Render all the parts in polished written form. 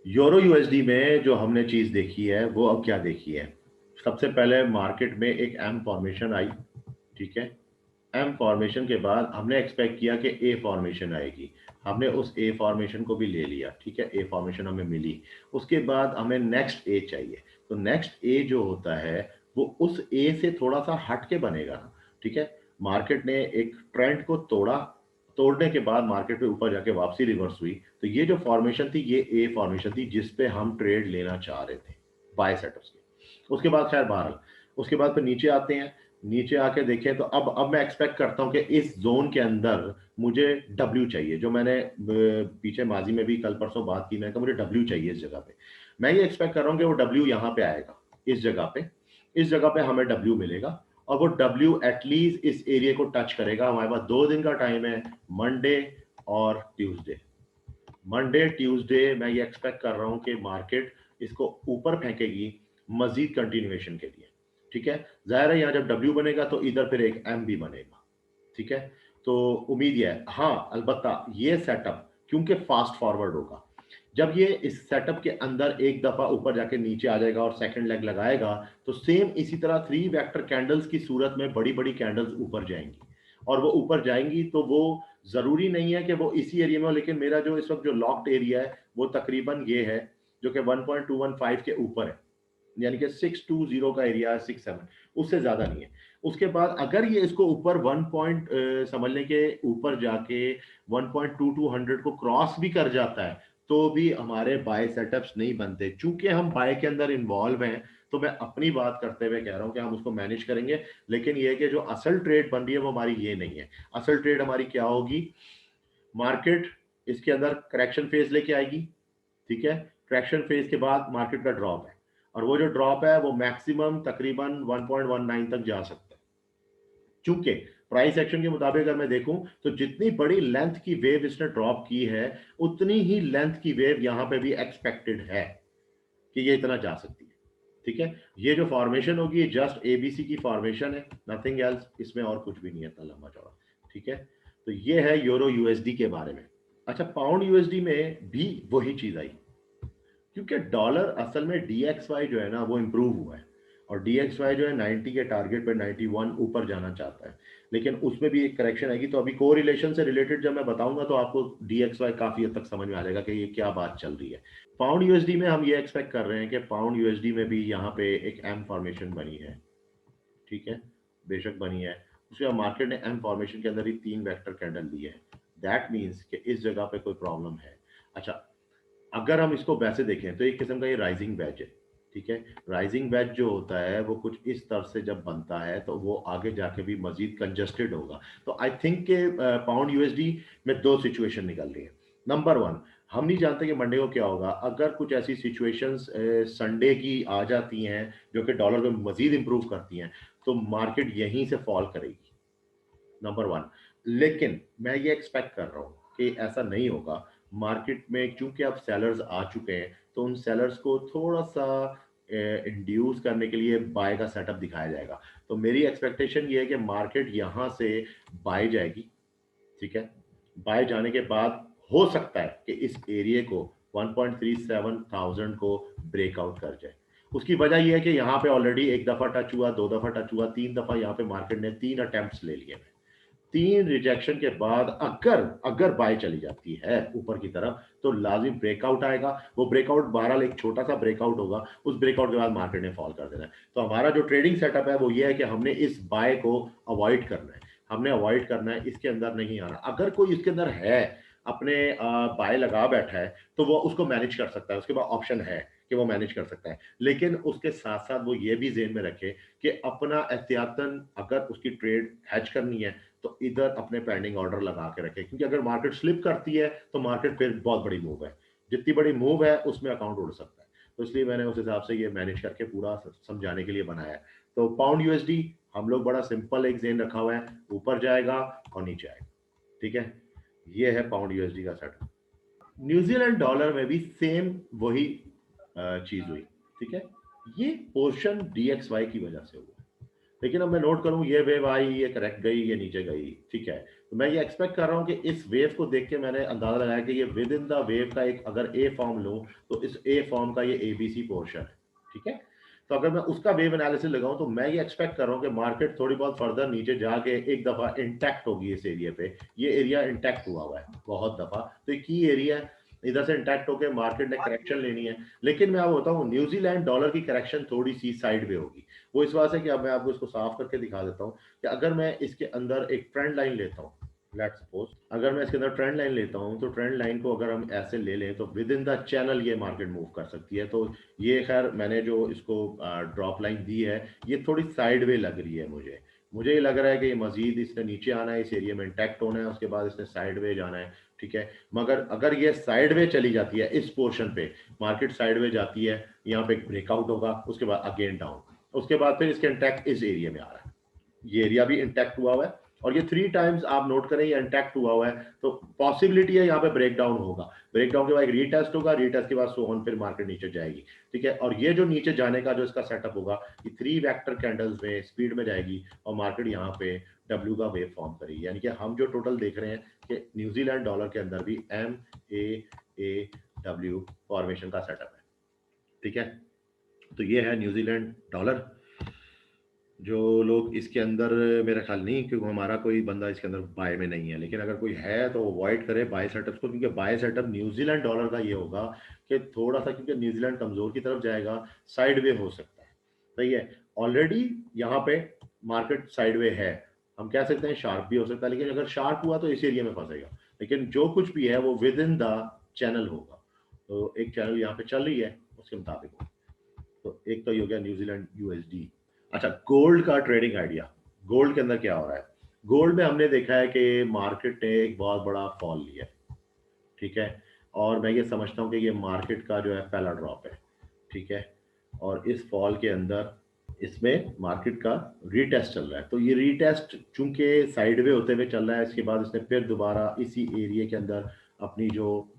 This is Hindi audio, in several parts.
यूरो यूएसडी में जो हमने चीज देखी है वो अब क्या देखी है। सबसे पहले मार्केट में एक एम फॉर्मेशन आई, ठीक है। एम फॉर्मेशन के बाद हमने एक्सपेक्ट किया कि ए फॉर्मेशन आएगी। हमने उस ए फॉर्मेशन को भी ले लिया, ठीक है, ए फॉर्मेशन हमें मिली। उसके बाद हमें नेक्स्ट ए चाहिए। तो नेक्स्ट ए जो होता है वो उस ए से थोड़ा सा हट के बनेगा, ठीक है। मार्केट ने एक ट्रेंड को तोड़ा, तोड़ने के बाद मार्केट पे ऊपर जाके वापसी रिवर्स हुई। तो ये जो फॉर्मेशन थी ये ए फॉर्मेशन थी जिस पे हम ट्रेड लेना चाह रहे थे बाय सेटअप्स के। उसके बाद खैर बहरहाल उसके बाद फिर नीचे आते हैं। नीचे आके देखें तो अब मैं एक्सपेक्ट करता हूं कि इस जोन के अंदर मुझे डब्ल्यू चाहिए, जो मैंने पीछे माजी में भी कल परसों बात की, मैंने कहा मुझे डब्ल्यू चाहिए इस जगह पे। मैं ये एक्सपेक्ट कर रहा हूं कि वो डब्ल्यू यहाँ पे आएगा, इस जगह पे। इस जगह पे हमें डब्ल्यू मिलेगा और वो डब्ल्यू एटलीस्ट इस एरिया को टच करेगा। हमारे पास 2 दिन का टाइम है, मंडे और ट्यूसडे। मंडे ट्यूसडे मैं ये एक्सपेक्ट कर रहा हूं कि मार्केट इसको ऊपर फेंकेगी मजीद कंटिन्यूएशन के लिए, ठीक है। जाहिर है यहाँ जब डब्ल्यू बनेगा तो इधर फिर एक एम भी बनेगा, ठीक है। तो उम्मीद ये है, हाँ अलबत्ता ये सेटअप क्योंकि फास्ट फॉरवर्ड होगा। जब ये इस सेटअप के अंदर एक दफा ऊपर जाके नीचे आ जाएगा और सेकंड लेग लगाएगा तो सेम इसी तरह 3 वेक्टर कैंडल्स की सूरत में बड़ी बड़ी कैंडल्स ऊपर जाएंगी। और वो ऊपर जाएंगी तो वो जरूरी नहीं है कि वो इसी एरिया में हो, लेकिन मेरा जो इस वक्त जो लॉक्ड एरिया है वो तकरीबन ये है जो कि 1.215 के ऊपर है, यानी कि 620 का एरिया है, 67, उससे ज्यादा नहीं है। उसके बाद अगर ये इसको ऊपर 1 पॉइंट समझ लें कि ऊपर जाके 1.2200 को क्रॉस भी कर जाता है तो भी हमारे बाय सेटअप्स नहीं बनते। चूंकि हम बाय के अंदर इन्वॉल्व हैं तो मैं अपनी बात करते हुए कह रहा हूं कि हम उसको मैनेज करेंगे। लेकिन ये है कि जो असल ट्रेड बन रही है वो हमारी ये नहीं है। असल ट्रेड हमारी क्या होगी, मार्केट इसके अंदर करेक्शन फेज लेके आएगी, ठीक है। करेक्शन फेज के बाद मार्केट का ड्रॉप है और वो जो ड्रॉप है वो मैक्सिमम तकरीबन 1.19 तक जा सकता है। चूंकि प्राइस एक्शन के मुताबिक अगर मैं देखूं तो जितनी बड़ी लेंथ की वेव इसने ड्रॉप की है उतनी ही लेंथ की वेव यहां पे भी एक्सपेक्टेड है कि ये इतना जा सकती है, ठीक है। ये जो फॉर्मेशन होगी ये जस्ट एबीसी की फॉर्मेशन है, नथिंग एल्स, इसमें और कुछ भी नहीं है इतना लंबा चौड़ा, ठीक है। तो ये है यूरो यूएसडी के बारे में। अच्छा, पाउंड यूएसडी में भी वही चीज आई, क्योंकि डॉलर असल में डीएक्सवाई जो है ना वो इंप्रूव हुआ है और डीएक्सवाई जो है 90 के टारगेट पर 91 ऊपर जाना चाहता है। लेकिन उसमें भी एक करेक्शन आएगी। तो अभी कोरिलेशन से रिलेटेड जब मैं बताऊंगा तो आपको डीएक्सवाई काफी हद तक समझ में आ जाएगा कि ये क्या बात चल रही है। पाउंड यूएसडी में हम ये एक्सपेक्ट कर रहे हैं कि पाउंड यूएसडी में भी यहाँ पे एक एम फॉर्मेशन बनी है, ठीक है, बेशक बनी है। उसके बाद मार्केट ने एम फॉर्मेशन के अंदर ही 3 वेक्टर कैंडल ली है। दैट मीन्स कि इस जगह पे कोई प्रॉब्लम है। अच्छा, अगर हम इसको वैसे देखें तो एक किस्म का ये राइजिंग वेज है, ठीक है। राइजिंग वेज जो होता है वो कुछ इस तरह से जब बनता है तो वो आगे जाके भी मजीद कंजस्टेड होगा। तो आई थिंक के पाउंड यूएसडी में 2 सिचुएशन निकल रही है। नंबर 1, हम नहीं जानते कि मंडे को क्या होगा। अगर कुछ ऐसी सिचुएशंस संडे की आ जाती हैं जो कि डॉलर को मजीद इंप्रूव करती हैं तो मार्केट यहीं से फॉल करेगी, नंबर 1। लेकिन मैं ये एक्सपेक्ट कर रहा हूँ कि ऐसा नहीं होगा। मार्केट में चूंकि अब सेलर्स आ चुके हैं तो उन सेलर्स को थोड़ा सा इंड्यूस करने के लिए बाय का सेटअप दिखाया जाएगा। तो मेरी एक्सपेक्टेशन ये है कि मार्केट यहाँ से बाय जाएगी, ठीक है। बाय जाने के बाद हो सकता है कि इस एरिया को 1.37 को ब्रेकआउट कर जाए। उसकी वजह यह है कि यहाँ पे ऑलरेडी एक दफा टच हुआ, 2 दफा टच हुआ, 3 दफा यहाँ पे मार्केट ने 3 अटेम्प्ट्स ले लिए। 3 रिजेक्शन के बाद अगर अगर बाय चली जाती है ऊपर की तरफ तो लाजिम ब्रेकआउट आएगा। वो ब्रेकआउट बहरहाल एक छोटा सा ब्रेकआउट होगा, उस ब्रेकआउट के बाद मार्केट ने फॉल कर देना है। तो हमारा जो ट्रेडिंग सेटअप है वो ये है कि हमने इस बाय को अवॉइड करना है। हमने अवॉइड करना है, इसके अंदर नहीं आना। अगर कोई इसके अंदर है, अपने बाय लगा बैठा है तो वो उसको मैनेज कर सकता है, उसके बाद ऑप्शन है कि वो मैनेज कर सकता है। लेकिन उसके साथ साथ वो ये भी जेहन में रखे कि अपना एहतियातन अगर उसकी ट्रेड हैच करनी है तो इधर अपने पेंडिंग ऑर्डर लगा के रखे, क्योंकि अगर मार्केट स्लिप करती है तो मार्केट फिर बहुत बड़ी मूव है, जितनी बड़ी मूव है उसमें अकाउंट उड़ सकता है। तो इसलिए मैंने उस हिसाब से ये मैनेज करके पूरा समझाने के लिए बनाया है। तो पाउंड यूएसडी हम लोग बड़ा सिंपल एक जेन रखा हुआ है, ऊपर जाएगा और नीचे आएगा, ठीक है। ये है पाउंड यूएसडी का सेटअप। न्यूजीलैंड डॉलर में भी सेम वही चीज हुई, ठीक है। ये पोर्शन डीएक्सवाई की वजह से हुआ। लेकिन अब मैं नोट करूं ये वेव आई, ये करेक्ट गई, ये नीचे गई, ठीक है। तो मैं ये एक्सपेक्ट कर रहा हूँ कि इस वेव को देख के मैंने अंदाजा लगाया कि ये विद इन द वेव का एक अगर ए फॉर्म लूँ तो इस ए फॉर्म का ये एबीसी पोर्शन है, ठीक है। तो अगर मैं उसका वेव एनालिसिस लगाऊं तो मैं ये एक्सपेक्ट कर रहा हूँ कि मार्केट थोड़ी बहुत फर्दर नीचे जाके एक दफा इंटैक्ट होगी इस एरिया पे। ये एरिया इंटैक्ट हुआ हुआ है बहुत दफा, तो ये की एरिया है, इधर से इंटैक्ट होकर मार्केट ने करेक्शन लेनी है। लेकिन मैं आपको बताऊं न्यूजीलैंड डॉलर की करेक्शन थोड़ी सी साइड में होगी। वो इस वजह से कि अब मैं आपको इसको साफ करके दिखा देता हूँ कि अगर मैं इसके अंदर एक ट्रेंड लाइन लेता हूँ, लेट्स सपोज अगर मैं इसके अंदर ट्रेंड लाइन लेता हूं तो ट्रेंड लाइन को अगर हम ऐसे ले लें तो विद इन द चैनल ये मार्केट मूव कर सकती है। तो ये खैर मैंने जो इसको ड्रॉप लाइन दी है ये थोड़ी साइड वे लग रही है मुझे। मुझे ये लग रहा है कि ये मजीद इसने नीचे आना है, इस एरिया में इंटैक्ट होना है, उसके बाद इसने साइड वे जाना है, ठीक है। मगर अगर ये साइड वे चली जाती है इस पोर्शन पे, मार्केट साइड वे जाती है, यहाँ पे एक ब्रेकआउट होगा, उसके बाद अगेन डाउन, उसके बाद फिर इसके इंटैक्ट इस एरिया में आ रहा है, ये एरिया भी इंटैक्ट हुआ हुआ है और ये 3 टाइम्स आप नोट करें ये इंटैक्ट हुआ हुआ है। तो पॉसिबिलिटी है यहाँ पे ब्रेकडाउन होगा, ब्रेकडाउन के बाद एक रीटेस्ट होगा, रीटेस्ट के बाद सो ऑन, फिर मार्केट नीचे जाएगी, ठीक है। और ये जो नीचे जाने का जो इसका सेटअप होगा ये 3 वेक्टर कैंडल्स में स्पीड में जाएगी और मार्केट यहाँ पे डब्ल्यू का वेव फॉर्म करेगी। यानी कि हम जो टोटल देख रहे हैं कि न्यूजीलैंड डॉलर के अंदर भी MAAW फॉर्मेशन का सेटअप है, ठीक है। तो ये है न्यूजीलैंड डॉलर। जो लोग इसके अंदर, मेरा ख्याल नहीं क्योंकि हमारा कोई बंदा इसके अंदर बाय में नहीं है, लेकिन अगर कोई है तो अवॉइड करे बाय सेटअप को, क्योंकि बाय सेटअप न्यूजीलैंड डॉलर का ये होगा कि थोड़ा सा, क्योंकि न्यूजीलैंड कमजोर की तरफ जाएगा, साइड वे हो सकता है, सही है। ऑलरेडी यहाँ पे मार्केट साइड वे है, हम कह सकते हैं शार्प भी हो सकता है, लेकिन अगर शार्प हुआ तो इस एरिया में फंसेगा, लेकिन जो कुछ भी है वो विद इन द चैनल होगा। तो एक चैनल यहाँ पे चल रही है उसके मुताबिक होगा। तो एक तो ये हो गया न्यूजीलैंड यूएसडी। अच्छा, गोल्ड का ट्रेडिंग आइडिया। गोल्ड के अंदर क्या हो रहा है? गोल्ड में हमने देखा है कि मार्केट ने एक बहुत बड़ा फॉल लिया है, ठीक है। और मैं ये समझता हूँ कि ये मार्केट का जो है पहला ड्रॉप है, ठीक है। और इस फॉल के अंदर इसमें मार्केट का रीटेस्ट चल रहा है। तो ये रीटेस्ट चूंकि साइडवे होते हुए चल रहा है, इसके बाद इसने फिर दोबारा इसी एरिया के अंदर अपनी जो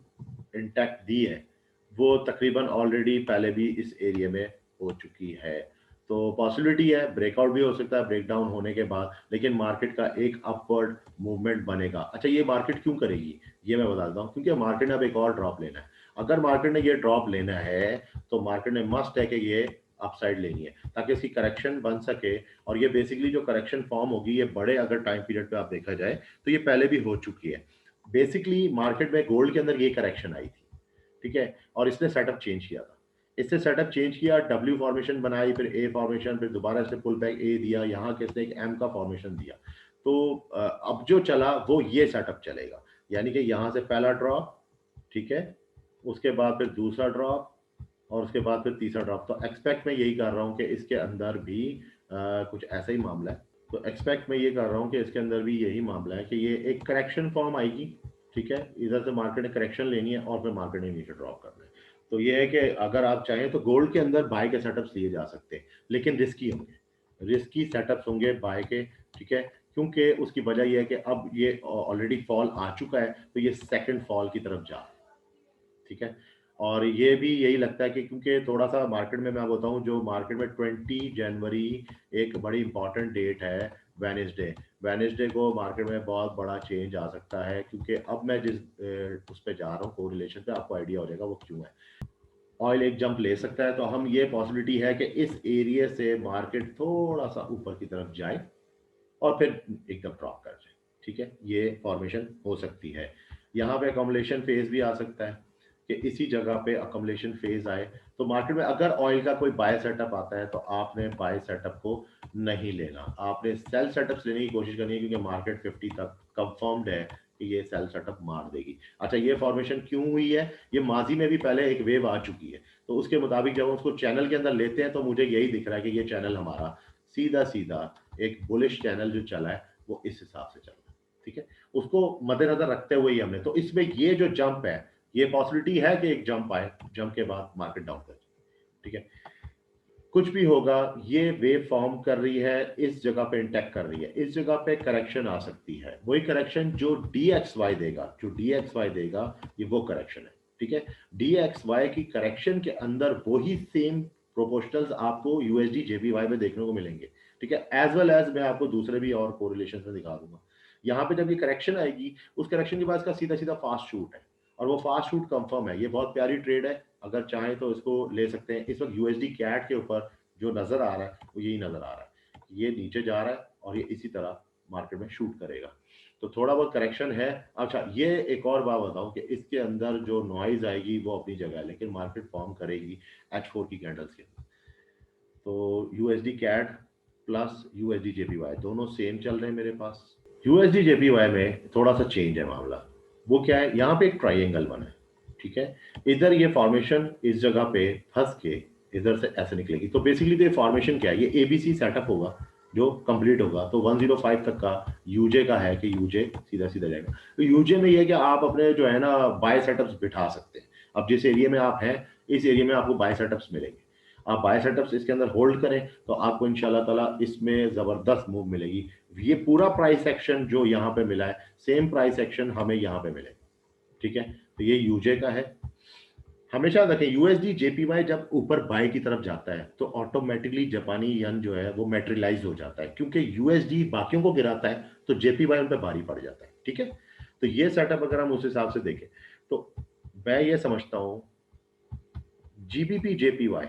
इंटैक्ट दी है वो तकरीबन ऑलरेडी पहले भी इस एरिया में हो चुकी है। तो पॉसिबिलिटी है ब्रेकआउट भी हो सकता है ब्रेकडाउन होने के बाद, लेकिन मार्केट का एक अपवर्ड मूवमेंट बनेगा। अच्छा, ये मार्केट क्यों करेगी ये मैं बता देता हूँ, क्योंकि मार्केट ने अब एक और ड्रॉप लेना है। अगर मार्केट ने ये ड्रॉप लेना है तो मार्केट ने मस्ट है कि ये अपसाइड लेनी है ताकि इसकी करेक्शन बन सके। और ये बेसिकली जो करेक्शन फॉर्म होगी ये बड़े अगर टाइम पीरियड पे आप देखा जाए तो ये पहले भी हो चुकी है। बेसिकली मार्केट में गोल्ड के अंदर ये करेक्शन आई थी, ठीक है। और इसने सेटअप चेंज किया था, इससे सेटअप चेंज किया, डब्ल्यू फॉर्मेशन बनाई, फिर ए फॉर्मेशन, फिर दोबारा इसने पुल बैक ए दिया, यहाँ के इसने एक एम का फॉर्मेशन दिया। तो अब जो चला वो ये सेटअप चलेगा, यानी कि यहाँ से पहला ड्रॉप, ठीक है, उसके बाद फिर दूसरा ड्रॉप और उसके बाद फिर तीसरा ड्रॉप। तो एक्सपेक्ट मैं यही कर रहा हूँ कि इसके अंदर भी कुछ ऐसा ही मामला है। तो एक्सपेक्ट मैं ये कर रहा हूँ कि इसके अंदर भी यही मामला है कि ये एक करेक्शन फॉर्म आएगी, ठीक है। इधर से मार्केट ने करेक्शन लेनी है और फिर मार्केट ने नीचे ड्रॉप करना है। तो ये है कि अगर आप चाहें तो गोल्ड के अंदर बाय के सेटअप्स लिए जा सकते हैं, लेकिन रिस्की होंगे, रिस्की सेटअप्स होंगे बाय के, ठीक है। क्योंकि उसकी वजह यह है कि अब ये ऑलरेडी फॉल आ चुका है तो ये सेकंड फॉल की तरफ जा रहा है, ठीक है। और ये भी यही लगता है कि क्योंकि थोड़ा सा मार्केट में मैं बताऊं, जो मार्केट में 20 जनवरी एक बड़ी इंपॉर्टेंट डेट है, वेनेसडे। वेनेसडे को मार्केट में बहुत बड़ा चेंज आ सकता है, क्योंकि अब मैं जिस उस पर जा रहा हूँ कोरिलेशन पे, आपको आइडिया हो जाएगा वो क्यों है। ऑयल एक जंप ले सकता है, तो हम ये पॉसिबिलिटी है कि इस एरिया से मार्केट थोड़ा सा ऊपर की तरफ जाए और फिर एकदम ड्रॉप कर जाए, ठीक है। ये फॉर्मेशन हो सकती है। यहाँ पे अकोमोलेशन फेज भी आ सकता है कि इसी जगह पे अकोमोलेशन फेज आए। तो मार्केट में अगर ऑयल का कोई बाय सेटअप आता है तो आपने बाय सेटअप को नहीं लेना, आपने सेल सेटअप्स लेने की कोशिश करनी है, क्योंकि मार्केट 50 तक कंफर्म्ड है कि ये सेल सेटअप मार देगी। अच्छा, ये फॉर्मेशन क्यों हुई है? ये माजी में भी पहले एक वेव आ चुकी है, तो उसके मुताबिक जब हम उसको चैनल के अंदर लेते हैं तो मुझे यही दिख रहा है कि ये चैनल हमारा सीधा सीधा एक बुलिश चैनल जो चला है वो इस हिसाब से चल रहा है, ठीक है। उसको मद्देनजर रखते हुए ही हमने, तो इसमें ये जो जंप है, ये पॉसिबिलिटी है कि एक जंप आए, जंप के बाद मार्केट डाउन कर जाए, ठीक है। कुछ भी होगा, ये वेव फॉर्म कर रही है, इस जगह पे इंटैक्ट कर रही है, इस जगह पे करेक्शन आ सकती है, वही करेक्शन जो DXY देगा, जो DXY देगा ये वो करेक्शन है, ठीक है। DXY की करेक्शन के अंदर वही सेम प्रोपोर्शनल्स आपको USD JPY में देखने को मिलेंगे, ठीक है। एज वेल एज मैं आपको दूसरे भी और कोरिलेशन में दिखा दूंगा। यहाँ पे जब ये करेक्शन आएगी, उस करेक्शन के बाद इसका सीधा सीधा फास्ट शूट है, और वो फास्ट शूट कंफर्म है। ये बहुत प्यारी ट्रेड है, अगर चाहें तो इसको ले सकते हैं। इस वक्त यूएसडी कैट के ऊपर जो नजर आ रहा है वो यही नजर आ रहा है, ये नीचे जा रहा है और ये इसी तरह मार्केट में शूट करेगा। तो थोड़ा बहुत करेक्शन है। अच्छा, ये एक और बात बताऊं कि इसके अंदर जो नॉइज आएगी वो अपनी जगह है, लेकिन मार्केट फॉर्म करेगी H4 की कैंडल्स के अंदर। तो USD CAD plus USD JPY दोनों सेम चल रहे हैं मेरे पास। यूएसडी जेपीवाई में थोड़ा सा चेंज है मामला। वो क्या है, यहाँ पे एक ट्राइंगल बना है, ठीक है। इधर ये फॉर्मेशन इस जगह पे फंस के इधर से ऐसे निकलेगी। तो बेसिकली तो ये फॉर्मेशन क्या है, ये एबीसी सेटअप होगा जो कंप्लीट होगा। तो 105 तक का यूजे का है कि यूजे सीधा सीधा जाएगा। तो यूजे में ये है कि आप अपने जो है ना बाय सेटअप्स बिठा सकते हैं। अब जिस एरिया में आप हैं, इस एरिया में आपको बाय सेटअप्स मिलेंगे। आप बाय सेटअप्स इसके अंदर होल्ड करें तो आपको इंशाल्लाह ताला इसमें जबरदस्त मूव मिलेगी। ये पूरा प्राइस एक्शन जो यहाँ पे मिला है, सेम प्राइस एक्शन हमें यहाँ पे मिलेगा, ठीक है। तो ये यूजे का है। हमेशा देखें, यूएसडी जेपीवाई जब ऊपर बाय की तरफ जाता है तो ऑटोमेटिकली जापानी यन जो है वो मेटेरियलाइज हो जाता है, क्योंकि यूएसडी बाकियों को गिराता है तो जेपीवाई उन पर भारी पड़ जाता है, ठीक है। तो ये सेटअप अगर हम उस हिसाब से देखें तो मैं ये समझता हूं जीबीपी जेपीवाई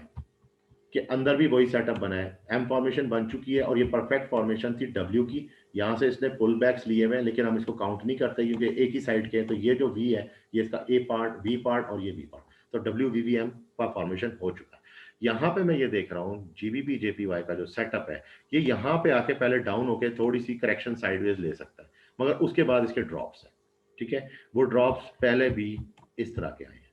के अंदर भी वही सेटअप बना है। एम फॉर्मेशन बन चुकी है और ये परफेक्ट फॉर्मेशन थी डब्ल्यू की। यहां से इसने पुल बैक्स लिए हुए हैं, लेकिन हम इसको काउंट नहीं करते क्योंकि एक ही साइड के हैं। तो ये जो वी है, ये इसका ए पार्ट, बी पार्ट और ये बी पार्ट। तो डब्ल्यू वी वी एम का फॉर्मेशन हो चुका है। यहाँ पे मैं ये देख रहा हूँ जीबीपी जेपीवाई का जो सेटअप है, ये यहाँ पे आके पहले डाउन होके थोड़ी सी करेक्शन साइडवेज ले सकता है, मगर उसके बाद इसके ड्रॉप्स है, ठीक है। वो ड्रॉप्स पहले भी इस तरह के आए हैं,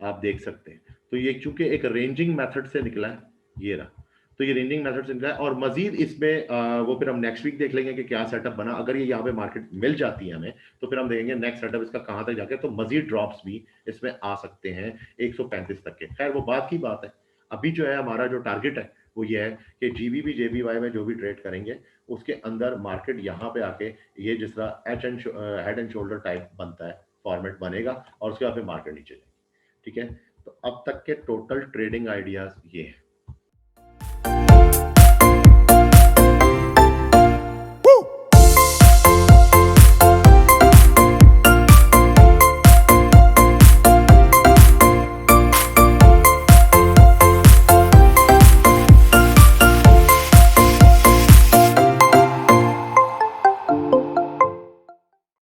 आप देख सकते हैं। तो ये चूंकि एक रेंजिंग मेथड से निकला है, ये रहा। तो ये रेंजिंग मेथड से निकला है और मजीद इसमें वो फिर हम नेक्स्ट वीक देख लेंगे कि क्या सेटअप बना। अगर ये यहाँ पे मार्केट मिल जाती है हमें, तो फिर हम देखेंगे नेक्स्ट सेटअप इसका कहां तक जाके। तो मजीद ड्रॉप्स भी इसमें आ सकते हैं 135 तक के। खैर वो बात की बात है। अभी जो है हमारा जो टारगेट है वो ये है कि जीबीबी जेबीवाई में जो भी ट्रेड करेंगे उसके अंदर मार्केट यहाँ पे आके ये जिस तरह हेड एंड शोल्डर टाइप बनता है फॉर्मेट बनेगा और उसके बाद फिर मार्केट नीचे जाएगी, ठीक है। तो अब तक के टोटल ट्रेडिंग आइडियाज ये है।